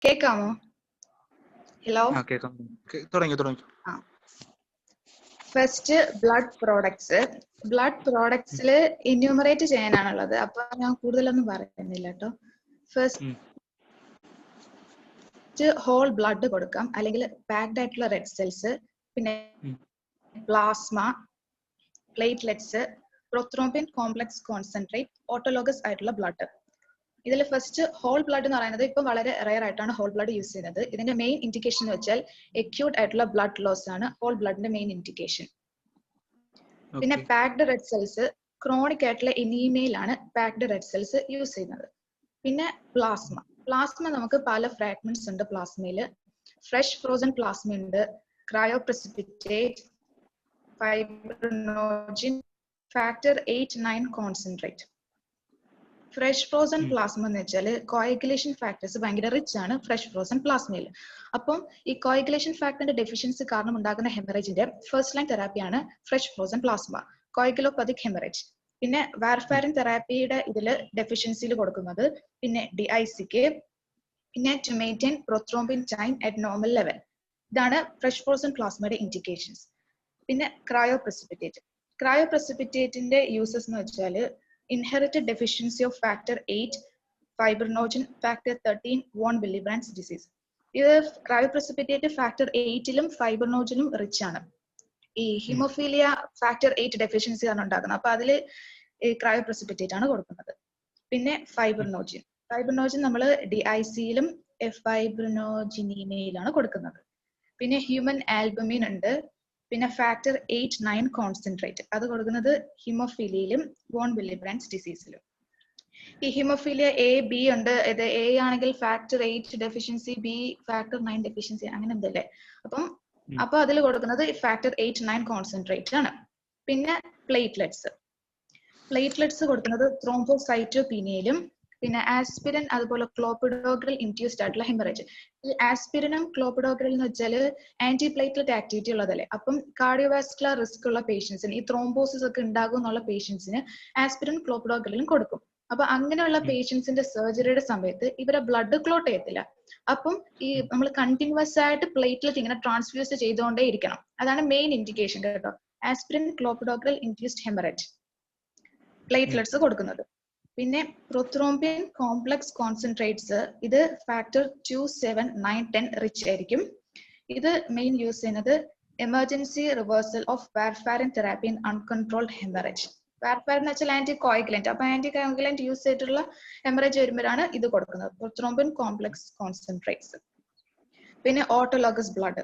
കേക്കാമോ? ഹലോ. കേൾക്കാം. തുടങ്ങി. First blood products. ബ്ലഡ് പ്രോഡക്ട്സിൽ എന്യൂമറേറ്റ് ചെയ്യാനാണുള്ളത്. അപ്പൊ ഞാൻ കൂടുതലൊന്നും പറയുന്നില്ല കേട്ടോ. ഫസ്റ്റ് ഹോൾ ബ്ലഡ് കൊടുക്കാം, അല്ലെങ്കിൽ പാക്ഡ് ആയിട്ടുള്ള റെഡ് സെൽസ്, പിന്നെ plasma, platelets, prothrombin complex concentrate, autologous ആയിട്ടുള്ള ബ്ലഡ്. ഇതിൽ ഫസ്റ്റ് ഹോൾ ബ്ലഡ് എന്ന് പറയുന്നത് ഇപ്പം വളരെ റെയർ ആയിട്ടാണ് ഹോൾ ബ്ലഡ് യൂസ് ചെയ്യുന്നത്. ഇതിന്റെ മെയിൻ ഇൻഡിക്കേഷൻ എന്ന് വെച്ചാൽ എക്യൂട്ട് ആയിട്ടുള്ള ബ്ലഡ് ലോസ് ആണ് ഹോൾ ബ്ലഡിന്റെ മെയിൻ ഇൻഡിക്കേഷൻ. പിന്നെ പാക്ഡ് റെഡ് സെൽസ്, ക്രോണിക് ആയിട്ടുള്ള എനീമിയയിലാണ് പാക്ഡ് റെഡ് സെൽസ് യൂസ് ചെയ്യുന്നത്. പിന്നെ പ്ലാസ്മ നമുക്ക് പല ഫ്രാഗ്മെന്റ്സ് ഉണ്ട് പ്ലാസ്മയില്. ഫ്രഷ് ഫ്രോസൺ പ്ലാസ്മ ഉണ്ട്, cryoprecipitate, fibrinogen, factor 8-9 concentrate. Fresh frozen plasma എന്ന് വെച്ചാൽ കോയഗുലേഷൻ ഫാക്ടേഴ്സ് ഭയങ്കര റിച്ച് ആണ് ഫ്രഷ് ഫ്രോസൺ പ്ലാസ്മയിൽ. അപ്പം ഈ കോയഗുലേഷൻ ഫാക്ടറിന്റെ ഡെഫിഷ്യൻസി കാരണം ഉണ്ടാകുന്ന ഹെമറേജിന്റെ ഫസ്റ്റ് ലൈൻ തെറാപ്പിയാണ് fresh frozen plasma, coagulopathic haemorrhage. പിന്നെ വാർഫാരിൻ തെറാപ്പിയുടെ ഇതില് ഡെഫിഷ്യൻസിയിൽ കൊടുക്കുന്നത് പിന്നെ DICക്ക്, പിന്നെ to maintain prothrombin time at normal level. ഇതാണ് ഫ്രഷ് ഫ്രോസൺ പ്ലാസ്മയുടെ ഇൻഡിക്കേഷൻസ്. പിന്നെ ക്രയോപ്രസിപിറ്റേറ്റിന്റെ യൂസസ് എന്ന് വെച്ചാൽ inherited deficiency of factor 8, fibrinogen, factor 13, von Willebrand's disease. ഇത് ക്രയോപ്രസിപിറ്റേറ്റ് ഫാക്ടർ 8-ലും ഫൈബ്രിനോജനും റിച്ച് ആണ്. ഈ ഹിമോഫീലിയ ഫാക്ടർ 8 ഡെഫിഷ്യൻസി ആണ് ഉണ്ടാക്കുന്നത്. അപ്പൊ അതിൽ ക്രയോപ്രസിപിറ്റേറ്റ് ആണ് കൊടുക്കുന്നത്. പിന്നെ ഫൈബ്രിനോജൻ നമ്മൾ DICയിലും ഫൈബ്രിനോജിനീമയിലാണ് കൊടുക്കുന്നത്. പിന്നെ ഹ്യൂമൻ ആൽബുമിൻ ഉണ്ട്. പിന്നെ ഫാക്ടർ 8-9 കോൺസെൻട്രേറ്റ്, അത് കൊടുക്കുന്നത് ഹിമോഫീലിയയിലും വോൺ വില്ലിബ്രാൻഡ്സ് ഡിസീസിലും. ഈ ഹിമോഫീലിയ A-B ഉണ്ട്. ഇത് A ആണെങ്കിൽ factor 8 deficiency, B factor 9 deficiency, അങ്ങനെ എന്തല്ലേ. അപ്പൊ അതിൽ കൊടുക്കുന്നത് ഫാക്ടർ 8-9 കോൺസെൻട്രേറ്റ് ആണ്. പിന്നെ പ്ലേറ്റ്ലെറ്റ്സ് കൊടുക്കുന്നത് ത്രോംബോസൈറ്റോപീനിയയിലും, പിന്നെ ആസ്പിരിൻ, അതുപോലെ ക്ലോപ്പിഡോഗ്രൽ ഇൻഡ്യൂസ്ഡ് ആയിട്ടുള്ള ഹെമറേജ്. ഈ ആസ്പിരിനും ക്ലോപ്പിഡോഗ്രൽ എന്ന് വെച്ചാൽ ആന്റി പ്ലേറ്റ്ലെറ്റ് ആക്ടിവിറ്റി ഉള്ളതല്ലേ. അപ്പം കാർഡിയോവാസ്കുലർ റിസ്ക് ഉള്ള പേഷ്യൻസിന്, ഈ ത്രോംബോസിസ് ഒക്കെ ഉണ്ടാകും എന്നുള്ള പേഷ്യൻസിന് ആസ്പിരിൻ ക്ലോപ്പിഡോഗ്രലും കൊടുക്കും. അപ്പൊ അങ്ങനെയുള്ള പേഷ്യൻസിന്റെ സർജറിയുടെ സമയത്ത് ഇവരെ ബ്ലഡ് ക്ലോട്ട് ചെയ്യത്തില്ല. അപ്പം ഈ നമ്മൾ കണ്ടിന്യൂസ് ആയിട്ട് പ്ലേറ്റ്ലെറ്റ് ഇങ്ങനെ ട്രാൻസ്ഫ്യൂസ് ചെയ്തുകൊണ്ടേ ഇരിക്കണം. അതാണ് മെയിൻ ഇൻഡിക്കേഷൻ കേട്ടോ, aspirin clopidogrel induced haemorrhage platelets കൊടുക്കുന്നത്. പിന്നെ പ്രൊത്രോംബിൻ കോംപ്ലക്സ് കോൺസെൻട്രേറ്റ്സ്, ഇത് ഫാക്ടർ 2, 7, 9, 10 റിച്ച് ആയിരിക്കും. ഇത് മെയിൻ യൂസ് ചെയ്യുന്നത് emergency reversal of warfarin therapy in uncontrolled haemorrhage. Warfarin എന്ന് വെച്ചാൽ ആന്റി കോയഗുലന്റ്. അപ്പൊ ആന്റി കോയഗുലന്റ് യൂസ് ചെയ്തിട്ടുള്ള ഹെമറേജ് വരുമ്പോഴാണ് ഇത് കൊടുക്കുന്നത്, പ്രൊത്രോംബിൻ കോംപ്ലക്സ് കോൺസെൻട്രേറ്റ്സ്. പിന്നെ ഓട്ടോലോഗസ് ബ്ലഡ്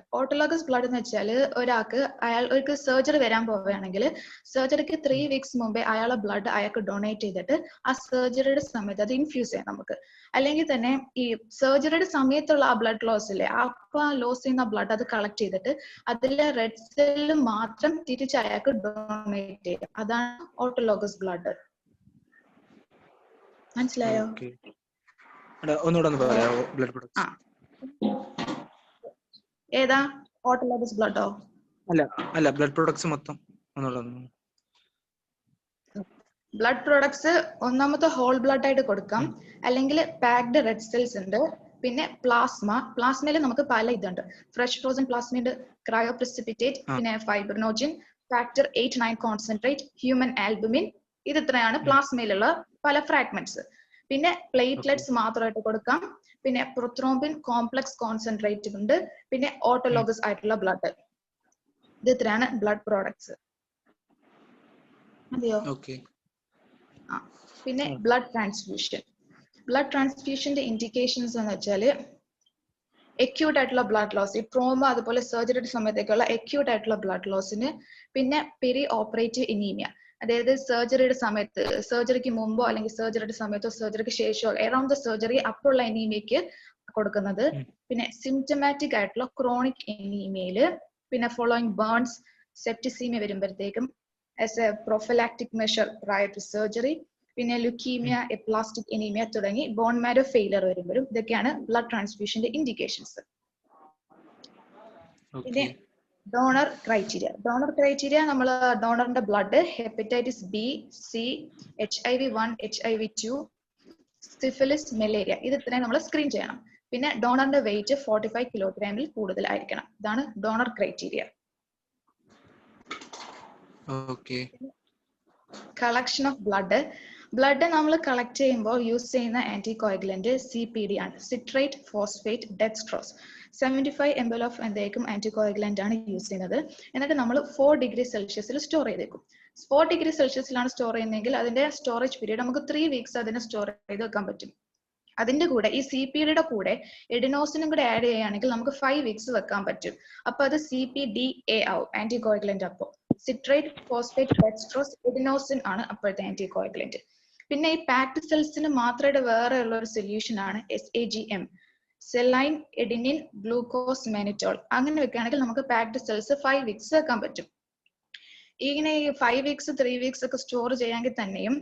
എന്ന് വെച്ചാൽ ഒരാൾക്ക് സർജറി വരാൻ പോവുകയാണെങ്കിൽ സർജറിക്ക് 3 weeks മുമ്പേ അയാളെ ബ്ലഡ് അയാൾക്ക് ഡൊണേറ്റ് ചെയ്തിട്ട് ആ സർജറിയുടെ സമയത്ത് അത് ഇൻഫ്യൂസ് ചെയ്യാം നമുക്ക്. അല്ലെങ്കിൽ തന്നെ ഈ സർജറിയുടെ സമയത്തുള്ള ആ ബ്ലഡ് ലോസ് ഇല്ലേ, അപ്പൊ ആ ലോസ് ചെയ്യുന്ന ബ്ലഡ് അത് കളക്ട് ചെയ്തിട്ട് അതിലെ റെഡ് സെല്ല് മാത്രം തിരിച്ച് അയാൾക്ക് ഡൊണേറ്റ് ചെയ്യാം. അതാണ് ഓട്ടോലോഗസ് ബ്ലഡ്. മനസ്സിലായോ? ഏതാ ഓട്ടോലോഗസ് ബ്ലഡോ? അല്ല ബ്ലഡ് പ്രൊഡക്ട്സ് മൊത്തം. ബ്ലഡ് പ്രൊഡക്ട്സ് ഒന്നാമത്തെ ഹോൾ ബ്ലഡ് ആയിട്ട് കൊടുക്കാം, അല്ലെങ്കിൽ പാക്ഡ് റെഡ് സെൽസ് ഉണ്ട്. പിന്നെ പ്ലാസ്മയിൽ നമുക്ക് പല ഇതുണ്ട്. ഫ്രഷ് ഫ്രോസൺ പ്ലാസ്മ ഉണ്ട്, ക്രയോപ്രസിപിറ്റേറ്റ്, പിന്നെ fibrinogen, factor 8-9 concentrate, human albumin. ഇത് ഇത്രയാണ് പ്ലാസ്മയിലുള്ള പല ഫ്രാഗ്മെന്റ്സ്. പിന്നെ പ്ലേറ്റ്ലെറ്റ്സ് മാത്രമായിട്ട് കൊടുക്കാം. പിന്നെ പ്രൊത്രോംബിൻ കോംപ്ലക്സ് കോൺസെൻട്രേറ്റ് ഉണ്ട്. പിന്നെ ഓട്ടോലോഗസ് ആയിട്ടുള്ള ബ്ലഡ്. ഇത് ഇത്രയാണ് ബ്ലഡ് പ്രോഡക്ട്സ്. മതിയോ? പിന്നെ ബ്ലഡ് ട്രാൻസ്ഫ്യൂഷന്റെ ഇൻഡിക്കേഷൻസ് എന്ന് വെച്ചാല് എക്യൂട്ട് ആയിട്ടുള്ള ബ്ലഡ് ലോസ്, ഈ ട്രോമ അതുപോലെ സർജറിയുടെ സമയത്തേക്കുള്ള എക്യൂട്ട് ആയിട്ടുള്ള ബ്ലഡ് ലോസിന്. പിന്നെ പെരി ഓപ്പറേറ്റീവ് ഇനീമിയ, അതായത് സർജറിയുടെ സമയത്ത്, സർജറിക്ക് മുമ്പോ അല്ലെങ്കിൽ സർജറിയുടെ സമയത്തോ സർജറിക്ക് ശേഷമോ അറൌണ്ട് ദ സർജറി അപ്പോഴുള്ള എനീമിയക്ക് കൊടുക്കുന്നത്. പിന്നെ സിംറ്റമാറ്റിക് ആയിട്ടുള്ള ക്രോണിക് എനീമിയയില്, പിന്നെ ഫോളോയിങ് ബേൺസ്, സെപ്റ്റിസീമിയ വരുമ്പോഴത്തേക്കും as a prophylactic measure prior to surgery. പിന്നെ ലുക്കീമിയ, എപ്ലാസ്റ്റിക് എനീമിയ തുടങ്ങി ബോൺ മാരോ ഫെയിലർ വരുമ്പോഴും ഇതൊക്കെയാണ് ബ്ലഡ് ട്രാൻസ്ഫ്യൂഷന്റെ ഇൻഡിക്കേഷൻസ്. പിന്നെ ഡോണർ ക്രൈറ്റീരിയ നമ്മൾ ഡോണറിന്റെ blood hepatitis B, C, HIV-1, HIV-2, syphilis, malaria, ഇത് ഇത്രയും നമ്മൾ സ്ക്രീൻ ചെയ്യണം. പിന്നെ ഡോണറിന്റെ വെയിറ്റ് 45 കിലോഗ്രാമിൽ കൂടുതലായിരിക്കണം. ഇതാണ് donor criteria. Okay. Collection of blood നമ്മൾ കളക്ട് ചെയ്യുമ്പോൾ യൂസ് ചെയ്യുന്ന ആന്റികോയഗുലന്റ് CPD ആണ്, citrate phosphate dextrose. 75 ml of എന്തായിരിക്കും ആന്റികോയഗുലന്റ് ആണ് യൂസ് ചെയ്യുന്നത്. എന്നിട്ട് നമ്മൾ 4 ഡിഗ്രി സെൽഷ്യസിൽ സ്റ്റോർ ചെയ്തേക്കും. 4 ഡിഗ്രി സെൽഷ്യസിലാണ് സ്റ്റോർ ചെയ്യുന്നതെങ്കിൽ അതിന്റെ സ്റ്റോറേജ് പീരീഡ് നമുക്ക് 3 വീക്സ് അതിനെ സ്റ്റോർ ചെയ്ത് വെക്കാൻ പറ്റും. അതിന്റെ കൂടെ ഈ CPDയുടെ കൂടെ എഡിനോസിനും കൂടെ ആഡ് ചെയ്യുകയാണെങ്കിൽ നമുക്ക് 5 വീക്സ് വെക്കാൻ പറ്റും. അപ്പൊ അത് CPDA ആവും ആന്റികോയഗുലന്റ്. അപ്പോൾ സിട്രേറ്റ് ഫോസ്ഫേറ്റ് ഡെക്സ്ട്രോസ് എഡിനോസിൻ ആണ് അപ്പോഴത്തെ ആന്റികോയഗുലന്റ്. പിന്നെ ഈ പാക്ഡ് സെൽസിന് മാത്രമായിട്ട് വേറെ ഉള്ള ഒരു സൊല്യൂഷൻ ആണ് SAGM, സെലൈൻ എഡിനിൻ ഗ്ലൂക്കോസ് മാനിറ്റോൾ. അങ്ങനെ വെക്കുകയാണെങ്കിൽ നമുക്ക് പാക്ഡ് സെൽസ് 5 വീക്സ് വെക്കാൻ പറ്റും. ഇങ്ങനെ ഈ 5 വീക്സ് 3 വീക്സ് ഒക്കെ സ്റ്റോർ ചെയ്യാമെങ്കിൽ തന്നെയും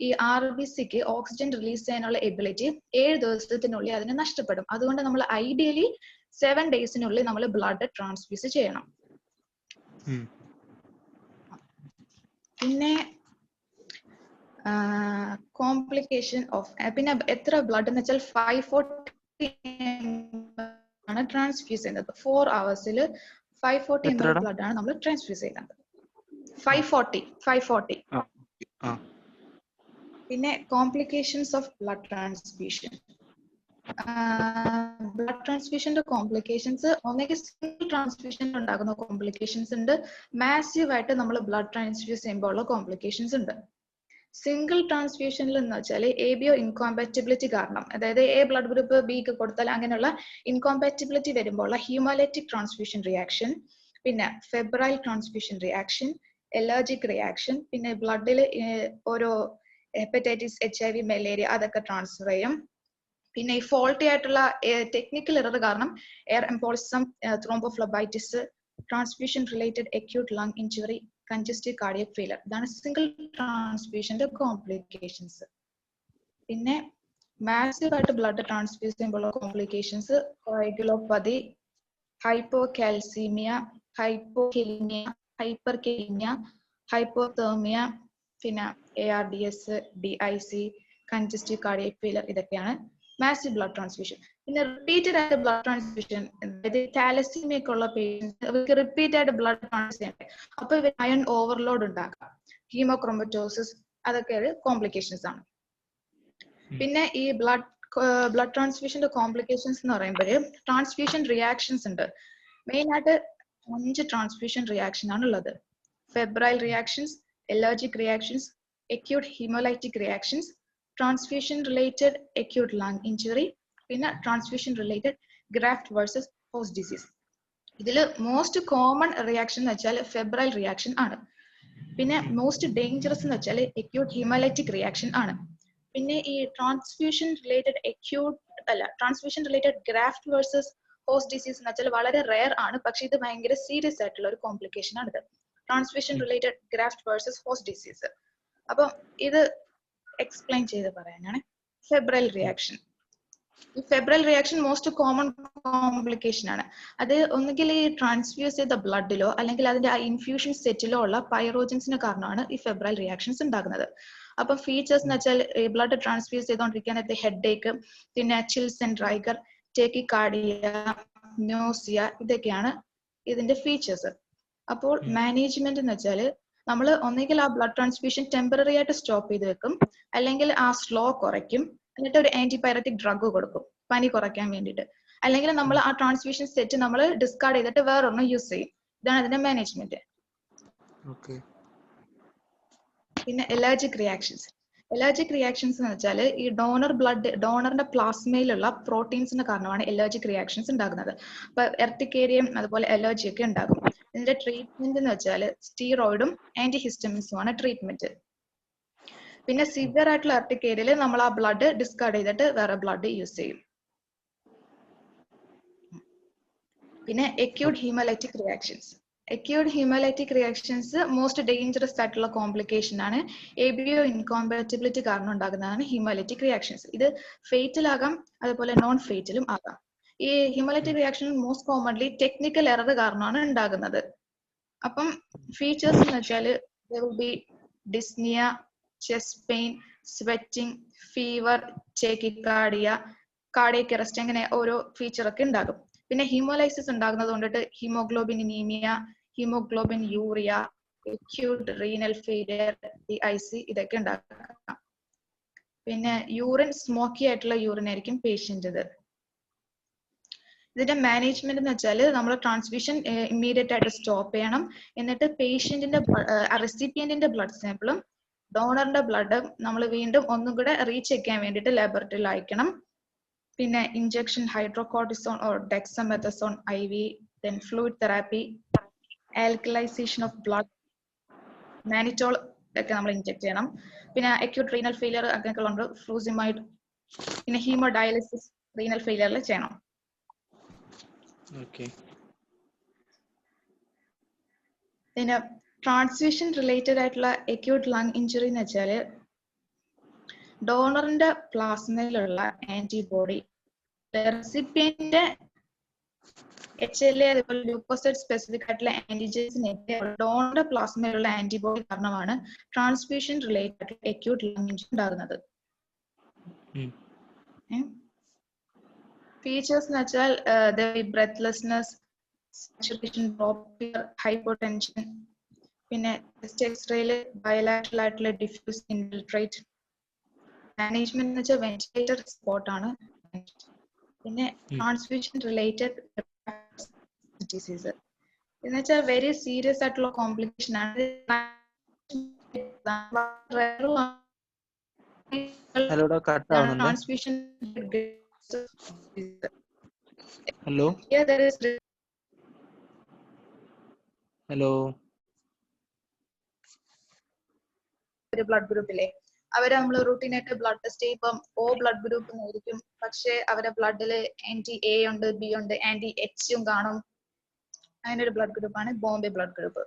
ഈ RBCക്ക് ഓക്സിജൻ റിലീസ് ചെയ്യാനുള്ള എബിലിറ്റി 7 ദിവസത്തിനുള്ളിൽ അതിന് നഷ്ടപ്പെടും. അതുകൊണ്ട് നമ്മൾ ഐഡിയലി 7 ഡേയ്സിനുള്ളിൽ നമ്മൾ ബ്ലഡ് ട്രാൻസ്ഫ്യൂസ് ചെയ്യണം. പിന്നെ കോംപ്ലിക്കേഷൻ ഓഫ്, പിന്നെ എത്ര ബ്ലഡ് എന്ന് വെച്ചാൽ 540 ആണ് ട്രാൻസ്ഫ്യൂസ് ചെയ്യുന്നത്. 4 hours-ൽ 540 ml ബ്ലഡ് ആണ് നമ്മൾ ട്രാൻസ്ഫ്യൂസ് ചെയ്യുന്നത്. 540. പിന്നെ കോംപ്ലിക്കേഷൻസ് ഓഫ് ബ്ലഡ് ട്രാൻസ്ഫ്യൂഷൻ. ബ്ലഡ് ട്രാൻസ്ഫ്യൂഷന്റെ കോംപ്ലിക്കേഷൻസ് ഒന്നെങ്കിൽ സിംഗിൾ ട്രാൻസ്ഫ്യൂഷൻ ഉണ്ടാകുന്ന കോംപ്ലിക്കേഷൻസ് ഉണ്ട്, മാസീവ് ആയിട്ട് നമ്മൾ ബ്ലഡ് ട്രാൻസ്ഫ്യൂസ് ചെയ്യുമ്പോൾ ഉള്ള കോംപ്ലിക്കേഷൻസ് ഉണ്ട്. സിംഗിൾ ട്രാൻസ്ഫ്യൂഷനിൽ എന്ന് വെച്ചാൽ ABO ഇൻകോമ്പാറ്റിബിലിറ്റി കാരണം, അതായത് A ബ്ലഡ് ഗ്രൂപ്പ് Bക്ക് കൊടുത്താൽ അങ്ങനെയുള്ള ഇൻകോമ്പാറ്റിബിലിറ്റി വരുമ്പോൾ ഹ്യൂമോലൈറ്റിക് ട്രാൻസ്ഫ്യൂഷൻ റിയാക്ഷൻ, പിന്നെ febrile transfusion reaction, allergic reaction, പിന്നെ ബ്ലഡിൽ ഓരോ ഹെപ്പറ്റൈറ്റിസ്, HIV, മലേറിയ അതൊക്കെ ട്രാൻസ്ഫർ ചെയ്യും. പിന്നെ ഈ ഫോൾട്ടി ആയിട്ടുള്ള ടെക്നിക്കൽ എറർ കാരണം air embolism, thrombophlebitis, transfusion related acute lung injury, congestive cardiac failure. ഇതാണ് സിംഗിൾ ട്രാൻസ്ഫ്യൂഷന്റെ കോംപ്ലിക്കേഷൻസ്. പിന്നെ മാസീവ് ആയിട്ട് ബ്ലഡ് ട്രാൻസ്ഫ്യൂസ് ചെയ്യുമ്പോൾ complications coagulopathy, hypocalcaemia, hypokalaemia, hyperkalaemia, hypothermia, പിന്നെ ARDS, DIC, congestive cardiac failure. ഇതൊക്കെയാണ് മാസീവ് ബ്ലഡ് ട്രാൻസ്ഫ്യൂഷൻ. പിന്നെ repeated ആയിട്ട് blood transfusion, അതായത് താലസീമിയ ഒക്കെ ഉള്ള പേഷ്യൻസ് അവർക്ക് റിപ്പീറ്റ് ആയിട്ട് ബ്ലഡ് ട്രാൻസ്ഫ്യൂസ് ചെയ്യണ്ടേ, അപ്പൊ ഇവർ അയൺ ഓവർലോഡ് ഉണ്ടാക്കാം, ഹീമോക്രോമറ്റോസിസ്, അതൊക്കെ ഒരു കോംപ്ലിക്കേഷൻസ് ആണ്. പിന്നെ ഈ ബ്ലഡ് ട്രാൻസ്ഫ്യൂഷന്റെ കോംപ്ലിക്കേഷൻസ് എന്ന് പറയുമ്പോൾ ട്രാൻസ്ഫ്യൂഷൻ റിയാക്ഷൻസ് ഉണ്ട്. മെയിൻ ആയിട്ട് 5 ട്രാൻസ്ഫ്യൂഷൻ റിയാക്ഷൻ ആണ് ഉള്ളത്. Febrile reactions, allergic reactions, acute hemolytic reactions, transfusion related acute lung injury, പിന്നെ transfusion related graft versus host disease. ഇതിൽ മോസ്റ്റ് കോമൺ റിയാക്ഷൻ എന്ന് വെച്ചാൽ ഫെബ്രൈൽ റിയാക്ഷൻ ആണ്. പിന്നെ മോസ്റ്റ് ഡേഞ്ചറസ് എന്ന് വെച്ചാൽ acute hemolytic reaction ആണ്. പിന്നെ ഈ transfusion related graft versus host disease എന്ന് വെച്ചാൽ വളരെ റെയർ ആണ്, പക്ഷെ ഇത് ഭയങ്കര സീരിയസ് ആയിട്ടുള്ള ഒരു കോംപ്ലിക്കേഷൻ ആണിത്, transfusion related graft versus host disease. അപ്പം ഇത് എക്സ്പ്ലെയിൻ ചെയ്ത് പറയാനാണ്. Febrile reaction. ഈ febrile reaction most common complication ആണ്. അത് ഒന്നുകിൽ ഈ ട്രാൻസ്ഫ്യൂസ് ചെയ്ത ബ്ലഡിലോ അല്ലെങ്കിൽ അതിന്റെ ആ ഇൻഫ്യൂഷൻ സെറ്റിലോ ഉള്ള പൈറോജൻസിന് കാരണമാണ് ഈ ഫെബ്രൈൽ റിയാക്ഷൻസ് ഉണ്ടാകുന്നത്. അപ്പൊ ഫീച്ചേഴ്സ് എന്ന് വെച്ചാൽ ബ്ലഡ് ട്രാൻസ്ഫ്യൂസ് ചെയ്തുകൊണ്ടിരിക്കാനത്തെ ഹെഡ് ഏക്ക്, പിന്നെ ചിൽസ് ആൻഡ് റൈഗർ, ടേക്കിക്കാർഡിയ, നോസിയ, ഇതൊക്കെയാണ് ഇതിന്റെ ഫീച്ചേഴ്സ്. അപ്പോൾ മാനേജ്മെന്റ് എന്ന് വെച്ചാൽ നമ്മൾ ഒന്നെങ്കിൽ ആ ബ്ലഡ് ട്രാൻസ്ഫ്യൂഷൻ ടെമ്പററി ആയിട്ട് സ്റ്റോപ്പ് ചെയ്ത് വെക്കും, അല്ലെങ്കിൽ ആ സ്ലോ കുറയ്ക്കും, എന്നിട്ട് ഒരു ആന്റിബയോട്ടിക് ഡ്രഗ് കൊടുക്കും പനി കുറയ്ക്കാൻ വേണ്ടിയിട്ട്, അല്ലെങ്കിൽ നമ്മൾ ആ ട്രാൻസ്ഫ്യൂഷൻ സെറ്റ് നമ്മൾ ഡിസ്കാർഡ് ചെയ്തിട്ട് വേറൊരെണ്ണം യൂസ് ചെയ്യും. ഇതാണ് ഇതിന്റെ മാനേജ്മെന്റ്. പിന്നെ എലർജിക് റിയാക്ഷൻസ്. എലർജിക് റിയാക്ഷൻസ് എന്ന് വെച്ചാൽ ഈ ഡോണറിന്റെ പ്ലാസ്മയിലുള്ള പ്രോട്ടീൻസിന് കാരണമാണ് എലർജിക് റിയാക്ഷൻസ് ഉണ്ടാകുന്നത്. അപ്പൊ എർട്ടിക്കേരിയം അതുപോലെ എലർജി ഒക്കെ ഉണ്ടാകും. ഇതിന്റെ ട്രീറ്റ്മെന്റ് എന്ന് വെച്ചാൽ സ്റ്റീറോയിഡും ആന്റിഹിസ്റ്റമിൻസും ആണ് ട്രീറ്റ്മെന്റ്. പിന്നെ സിവിയർ ആയിട്ടുള്ള എർട്ടിക്കേരിയയിൽ നമ്മൾ ആ ബ്ലഡ് ഡിസ്കാർഡ് ചെയ്തിട്ട് വേറെ ബ്ലഡ് യൂസ് ചെയ്യും. പിന്നെ acute hemolytic reactions. acute hemolytic reactions most dangerous ആയിട്ടുള്ള കോംപ്ലിക്കേഷൻ ആണ്. ABO ഇൻകോമ്പാറ്റിബിലിറ്റി കാരണം ഉണ്ടാകുന്നതാണ് ഹീമോലൈറ്റിക് റിയാക്ഷൻസ്. ഇത് ഫേറ്റൽ ആകാം, അതുപോലെ നോൺ ഫേറ്റലും ആകാം. ഈ haemolytic reaction most commonly technical error കാരണമാണ് ഉണ്ടാകുന്നത്. അപ്പം ഫീച്ചേഴ്സ് എന്ന് വെച്ചാൽ there will be dyspnea, chest pain, sweating, fever, tachycardia, cardiac arrest അങ്ങനെ ഓരോ ഫീച്ചർ ഒക്കെ ഉണ്ടാകും. പിന്നെ ഹീമോലൈസിസ് ഉണ്ടാകുന്നത് കൊണ്ടിട്ട് haemoglobin anaemia, haemoglobin urea, acute renal failure, DIC ഇതൊക്കെ ഉണ്ടാക്കാം. പിന്നെ യൂറിൻ സ്മോക്കി ആയിട്ടുള്ള യൂറിൻ ആയിരിക്കും പേഷ്യന്റ്. ഇതിന്റെ മാനേജ്മെന്റ് എന്ന് വെച്ചാൽ നമ്മൾ ട്രാൻസ്ഫ്യൂഷൻ ഇമ്മീഡിയറ്റ് ആയിട്ട് സ്റ്റോപ്പ് ചെയ്യണം. എന്നിട്ട് പേഷ്യന്റിന്റെ റെസിപ്പിയന്റിന്റെ ബ്ലഡ് സാമ്പിളും ഡോണറിന്റെ ബ്ലഡും നമ്മൾ വീണ്ടും ഒന്നും കൂടെ റീചെക്ക് ചെയ്യാൻ വേണ്ടിയിട്ട് ലാബറട്ടറിയിൽ അയക്കണം. പിന്നെ injection hydrocortisone or dexamethasone IV, then fluid therapy, alkalization of blood, mannitol ഒക്കെ നമ്മൾ ഇഞ്ചെക്ട് ചെയ്യണം. പിന്നെ acute renal failure അങ്ങനെയൊക്കെ ഉണ്ട്, ഫ്ലൂസിമൈഡ്. പിന്നെ ഹീമോഡയാലിസിസ് റീനൽ ഫെയിലിയറിൽ ചെയ്യണം. പിന്നെ ട്രാൻസ്ഫ്യൂഷൻ റിലേറ്റഡ് ആയിട്ടുള്ള acute lung injury എന്ന് വെച്ചാല് ഡോണറിന്റെ പ്ലാസ്മയിലുള്ള ആന്റിബോഡി റെസിപ്പിയന്റ് HLA അതുപോലെ ല്യൂക്കോസൈഡ് സ്പെസിഫിക് ആയിട്ടുള്ള ആന്റിജൻസിനെതിരെ ഡോണറുടെ പ്ലാസ്മയിലുള്ള ആന്റിബോഡി കാരണമാണ് ട്രാൻസ്ഫ്യൂഷൻ റിലേറ്റഡ് ആയിട്ടുള്ള acute lung injury ഉണ്ടാകുന്നത്. ഫീച്ചേഴ്സ് എന്ന് വെച്ചാൽ ബ്രെത്ത്ലെസ്നെസ്, സാച്ചുറേഷൻ ഡ്രോപ്പ്, ഹൈപ്പോടെൻഷൻ. പിന്നെ ചെസ്റ്റ് എക്സ്റേയില് ബയലാറ്ററൽ ആയിട്ടുള്ള ഡിഫ്യൂസ് ഇൻഫിൽട്രേറ്റ്. മാനേജ്മെന്റ് എന്ന് വെച്ചാൽ വെന്റിലേറ്റർ സപ്പോർട്ട് ആണ്. പിന്നെ ട്രാൻസ്ഫ്യൂഷൻ റിലേറ്റഡ് ഡിസീസ് എന്ന് വെച്ചാൽ വെരി സീരിയസ് ആയിട്ടുള്ള കോംപ്ലിക്കേഷൻ ആണ്. ട്രാൻസ്ഫ്യൂഷൻ ഹലോ ഹലോ ഒരു ബ്ലഡ് ഗ്രൂപ്പിലെ അവരെ നമ്മൾ റൂട്ടീനായിട്ട് ബ്ലഡ് ടെസ്റ്റ് ചെയ്യുമ്പം ബ്ലഡ് ഗ്രൂപ്പ് ആയിരിക്കും, പക്ഷെ അവരെ ബ്ലഡില് anti-A ഉണ്ട്, B ഉണ്ട്, anti-H കാണും. അങ്ങനെ ഒരു ബ്ലഡ് ഗ്രൂപ്പാണ് ബോംബെ ബ്ലഡ് ഗ്രൂപ്പ്.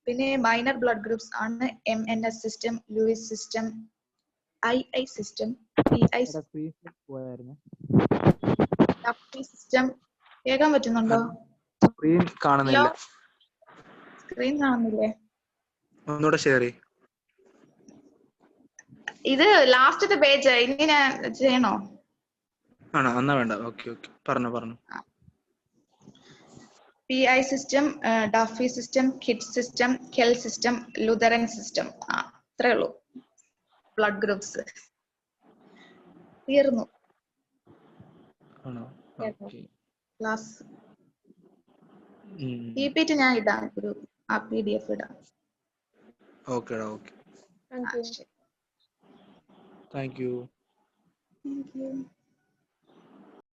പിന്നെ മൈനർ ബ്ലഡ് ഗ്രൂപ്പ്സ് ആണ് MNS system, Lewis system, II system, PI system. കേൾക്കാൻ പറ്റുന്നുണ്ടോ? സ്ക്രീൻ കാണുന്നില്ല. സ്ക്രീൻ കാണുന്നില്ലേ? ഒന്നുകൂടെ ഷെയർ ചെയ്യ്. ഇത് ലാസ്റ്റത്തെ പേജ് ഇനി ഞാൻ ചെയ്യണോ? ആണോ? എന്നാ വേണ്ട. ഓക്കെ പറഞ്ഞു. PI system, Duffy system, Kidd system, Kell system, Lutheran system. അത്രേ ഉള്ളൂ ബ്ലഡ് ഗ്രൂപ്പ്സ്. തീർന്നു. ക്ലാസ് PPT ഞാൻ ഇടാം, ഒരു PDF ഇടാം. ഓക്കെ. Thank U.